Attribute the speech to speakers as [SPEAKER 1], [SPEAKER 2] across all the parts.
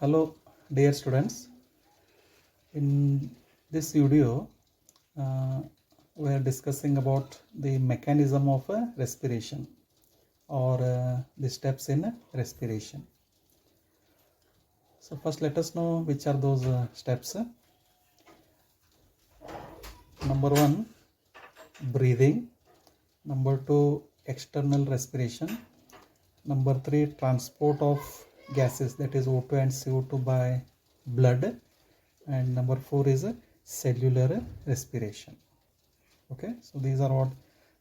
[SPEAKER 1] Hello dear students, in this video we are discussing about the mechanism of respiration or the steps in respiration. So first let us know which are those steps. Number 1, breathing. Number 2, external respiration. Number 3, transport of gases, that is O2 and CO2 by blood. And number 4 is cellular respiration. Okay, so these are what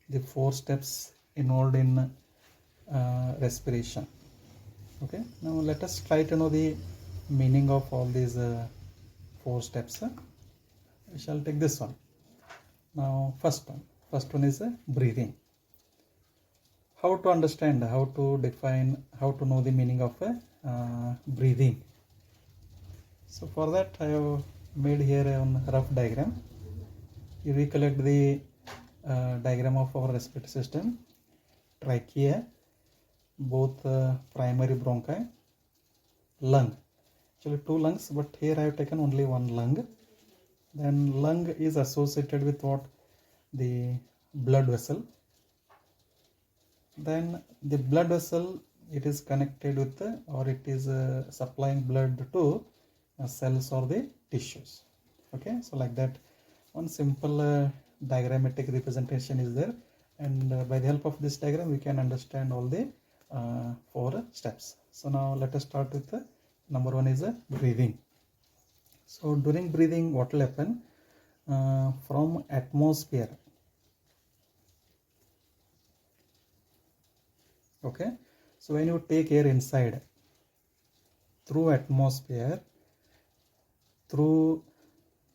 [SPEAKER 1] the 4 steps involved in respiration. Okay, now let us try to know the meaning of all these 4 steps. We shall take this one. Now first one is breathing. How to understand, how to define, how to know the meaning of breathing. So for that I have made here a rough diagram. You recollect the diagram of our respiratory system: trachea, both primary bronchi, lung. Actually 2 lungs, but here I have taken only 1 lung. Then lung is associated with what? The blood vessel. Then the blood vessel, it is connected with or it is supplying blood to cells or the tissues. Okay, so like that one simple diagrammatic representation is there, and by the help of this diagram we can understand all the 4 steps. So now let us start with number 1 is breathing. So during breathing, what will happen? From atmosphere, okay, so when you take air inside through atmosphere, through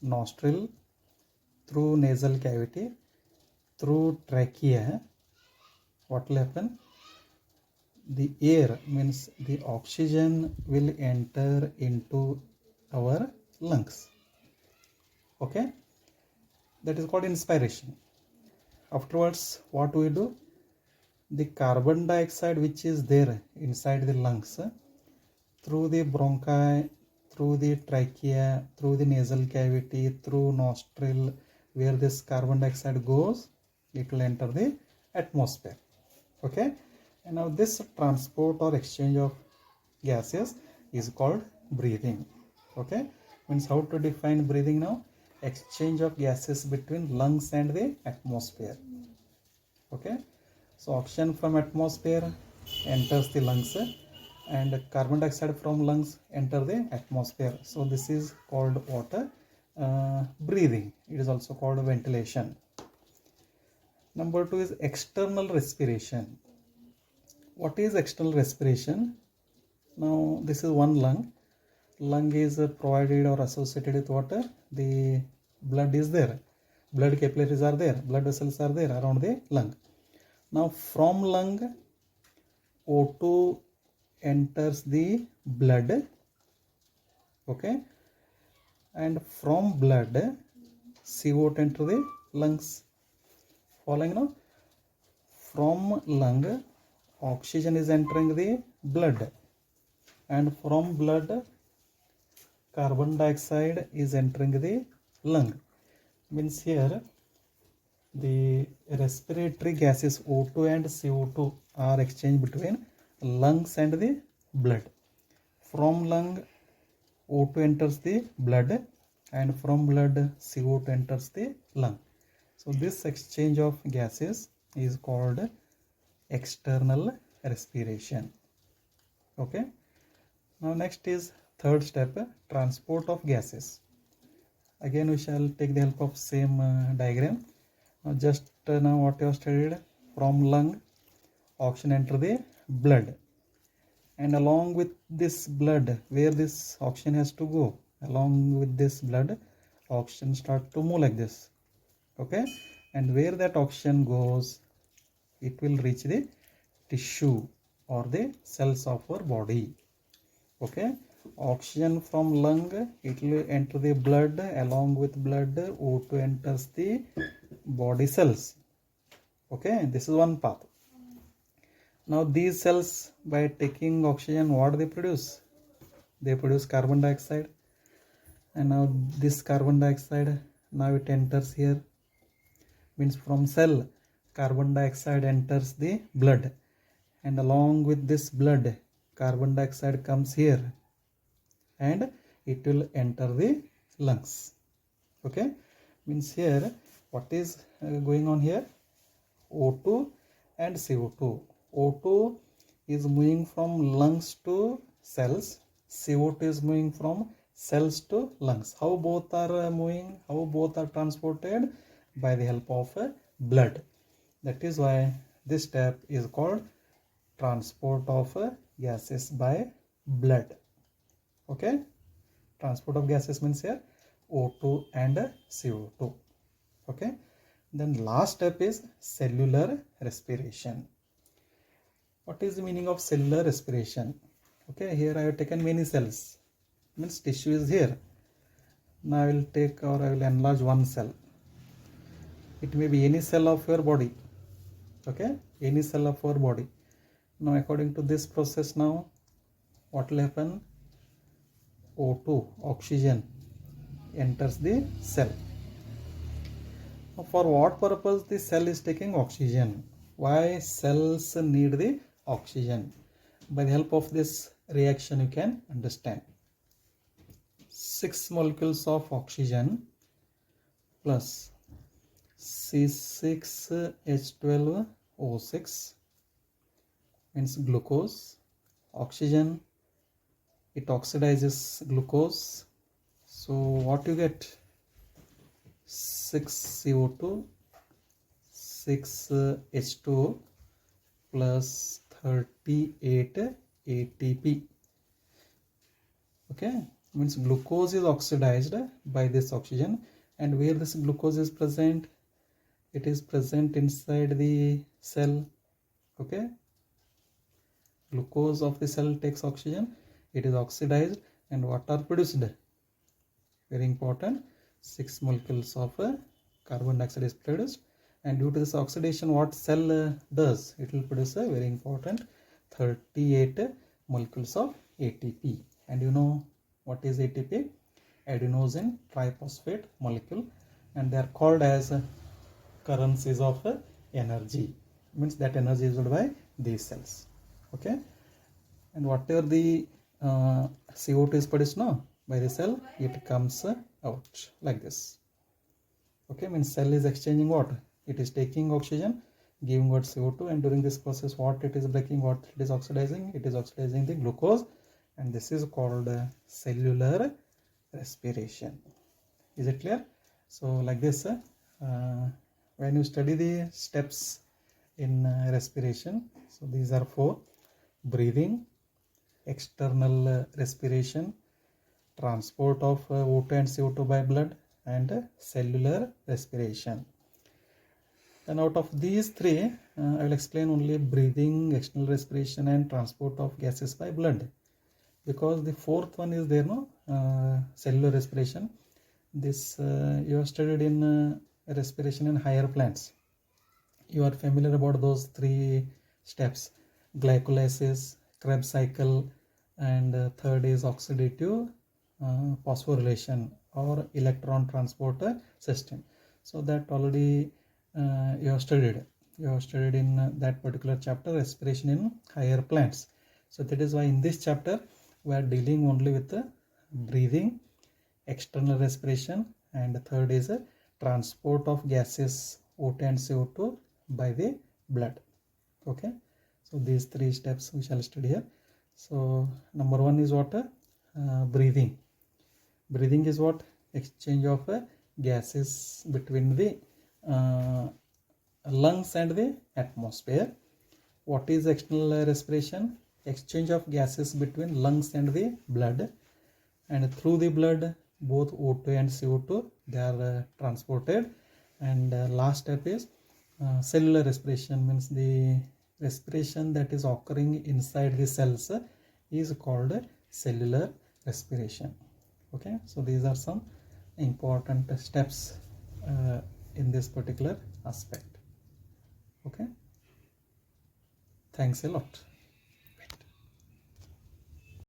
[SPEAKER 1] nostril, through nasal cavity, through trachea, what will happen? The air, means the oxygen, will enter into our lungs. Okay, that is called inspiration. Afterwards, what we do? The carbon dioxide which is there inside the lungs, through the bronchi, through the trachea, through the nasal cavity, through nostril, where this carbon dioxide goes, it will enter the atmosphere. Okay, and now this transport or exchange of gases is called breathing. Okay, means how to define breathing now? Exchange of gases between lungs and the atmosphere. Okay, so oxygen from atmosphere enters the lungs and carbon dioxide from lungs enter the atmosphere. So this is called what? Breathing. It is also called ventilation. Number 2 is external respiration. What is external respiration? Now this is 1 lung. Lung is provided or associated with water. The blood is there. Blood capillaries are there. Blood vessels are there around the lung. Now from lung, O2 enters the blood. Okay, and from blood, CO2 enter the lungs. Following now, from lung, oxygen is entering the blood, and from blood, carbon dioxide is entering the lung. Means here the respiratory gases O2 and CO2 are exchanged between lungs and the blood. From lung, O2 enters the blood, and from blood, CO2 enters the lung. So this exchange of gases is called external respiration. Okay, now next is 3rd step, transport of gases. Again we shall take the help of same diagram. Just now what you have studied, from lung, oxygen enter the blood, and along with this blood, where this oxygen has to go, along with this blood, oxygen start to move like this. Okay, and where that oxygen goes, it will reach the tissue or the cells of our body. Okay, oxygen from lung, it will enter the blood, along with blood, O2 enters the body cells. Okay, this is one path. Now these cells, by taking oxygen, what they produce? they produce carbon dioxide, and now this carbon dioxide, now it enters here, means from cell carbon dioxide enters the blood, and along with this blood carbon dioxide comes here and it will enter the lungs. Okay, means here what is going on here, O2 and CO2. O2 is moving from lungs to cells, CO2 is moving from cells to lungs. How both are moving, how both are transported? By the help of blood. That is why this step is called transport of gases by blood. Okay, transport of gases means here O2 and CO2. Okay, then last step is cellular respiration. What is the meaning of cellular respiration? Okay, here I have taken many cells, means tissue is here. Now I will take, or I will enlarge one cell. It may be any cell of your body. Okay, any cell of our body. Now according to this process, now what will happen? O2, oxygen, enters the cell. Now for what purpose the cell is taking oxygen? Why cells need the oxygen? By the help of this reaction you can understand. 6 molecules of oxygen plus C6H12O6 means glucose. Oxygen, it oxidizes glucose. So what you get? 6 CO2, 6 H2O plus 38 ATP. Okay, means glucose is oxidized by this oxygen, and where this glucose is present, it is present inside the cell. Okay, glucose of the cell takes oxygen, it is oxidized, and what are produced? Very important, 6 molecules of carbon dioxide is produced, and due to this oxidation what cell does? It will produce a very important 38 molecules of ATP. And you know what is ATP? Adenosine triphosphate molecule, and they are called as currencies of energy, means that energy is used by these cells. Okay, and whatever the CO2 is produced now by the cell, it comes out like this. Okay, means cell is exchanging what? It is taking oxygen, giving what? CO2, and during this process what it is breaking, what it is oxidizing? It is oxidizing the glucose, and this is called cellular respiration. Is it clear? So like this, when you study the steps in respiration, so these are 4: breathing, external respiration, transport of O2 and CO2 by blood, and cellular respiration. And out of these 3, I will explain only breathing, external respiration, and transport of gases by blood, because the 4th one is there, no, cellular respiration. This you have studied in respiration in higher plants. You are familiar about those 3 steps: glycolysis, Krebs cycle, and third is oxidative phosphorylation or electron transport system. So that already you have studied. You have studied in that particular chapter, respiration in higher plants. So that is why in this chapter we are dealing only with breathing, external respiration, and third is transport of gases O2 and CO2 by the blood. Okay, so these 3 steps we shall study here. So number 1 is what? Breathing. Breathing is what? Exchange of gases between the lungs and the atmosphere. What is external respiration? Exchange of gases between lungs and the blood, and through the blood both O2 and CO2 they are transported. And last step is cellular respiration, means the respiration that is occurring inside the cells is called cellular respiration. Okay, so these are some important steps in this particular aspect. Okay, thanks a lot.